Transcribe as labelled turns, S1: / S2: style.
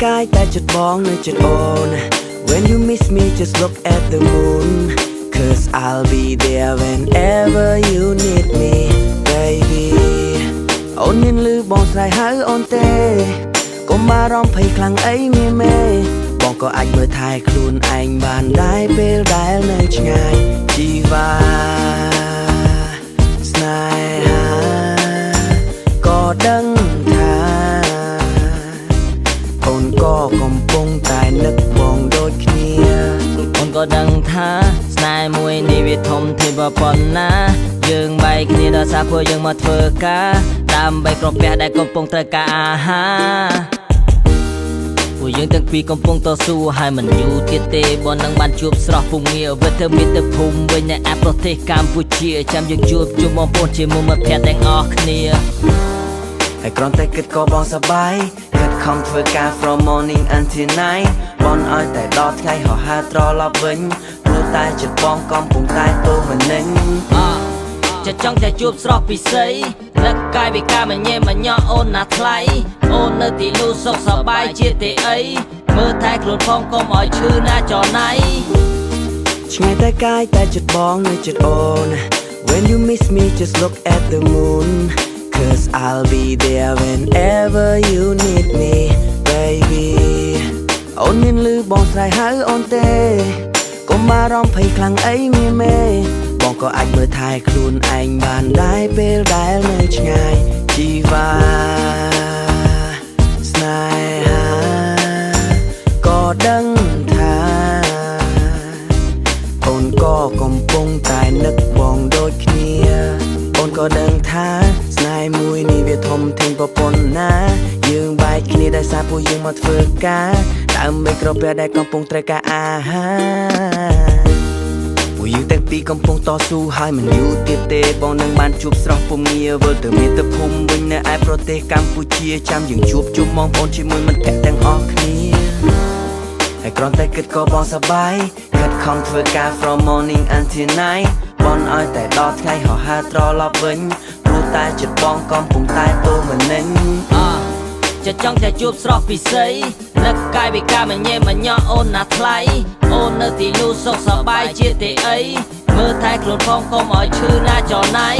S1: กายแต่จุดมองในจุดโอน When you miss me just look at the moon Cause I'll be there whenever you need me baby អូនមានលឺបងស្រ័យហៅអូនទេកុំបារម្ភភ័យខ្លាំងអីមានមេបងក៏អាចមើលថែខ្លួនឯងបានដែរពេលដែលនៅឆ្ងាយជីវ៉ាស្នេហាក៏ដឹងថាអូនក៏កំពុងតែនឹកបងដូចគ្នា
S2: អូនក៏ដឹងថាស្នេហ៍មួយនេះវាធំធេងប៉ុណ្ណាយើងបែកគ្នាដល់សារពួកយើងមកធ្វើការដើម្បីក្រពះដែលកំពុងត្រូវការអាហារពួកយើងទាំងពីរកំពុងតស៊ូហើយមិនយូរទៀតទេបងនឹងបានជួបស្រស់ពងងារវិទ្យាមិត្តភូមិវិញនៅឯប្រទេសកម្ពុជាចាំយើងជួបជុំបងប្អូនជាមួយមិត្តភក្តិទាំងអស់គ្នា
S1: ហើយគ្រាន់តែគិតក៏បងសប្បាយខិតខំធ្វើការ from morning until night បងឲ្យតែដល់ថ្ងៃហោះហើរត្រឡប់វិញព្រោះតែចិត្តបងកំពុងតែទូមនិញ
S2: ចិត្តចង់តែជួបស្រស់ពិសីនឹកកាយវិការមញ៉េមញ៉អូនណាថ្លៃអូននៅទីនោះសុខសប្បាយជាទេអីមើលថែខ្លួនផងកុំឲ្យឈឺណាចរណៃ
S1: ឆ្ងាយតែកាយតែចិត្តបងនៅចិត្តអូន When you miss me just look at the moon Cause I'll be there whenever you need me baby អូនមានលឺបងស្រ័យហៅអូនទេកុំបារម្ភភ័យខ្លាំងអីមានមេបងក៏អាចមើលថែខ្លួនឯងបានដែរពេលដែលនៅឆ្ងាយជីវ៉ាស្នេហាក៏ដឹងថាអូនក៏កំពុងតែនឹកបងដូចគ្នាអូនក៏ដឹងថាស្នេហ៍មួយនេះវាធំធេងប៉ុណ្ណាយើងបែកគ្នាដោយសារពួកយើងមកធ្វើការដើម្បីក្រពះដែលកំពុងត្រូវការអាហារពួកយើងទាំងពីរកំពុងតស៊ូហើយមិនយូរទៀតទេបងនឹងបានជួបស្រស់ពំងារវិលទៅមាតុភូមិវិញនៅឯប្រទេសកម្ពុជាចាំយើងជួបជុំបងប្អូនជាមួយមិត្តភក្តិទាំងអស់គ្នាហើយគ្រាន់តែគិតក៏បងសប្បាយខិតខំធ្វើការ from morning until night បងឲ្យតែដល់ថ្ងៃហោះហើរត្រឡប់វិញព្រោះតែចិត្តបងកំពុងតែទូមនិញ
S2: ចិត្តចង់តែជួបស្រស់ពិសីនឹកកាយវិការមញ៉េមញ៉អូនណាថ្លៃអូននៅទីនោះសុខសប្បាយជាទេអីមើលថែខ្លួនផងកុំឲ្យឈឺណាចរណៃ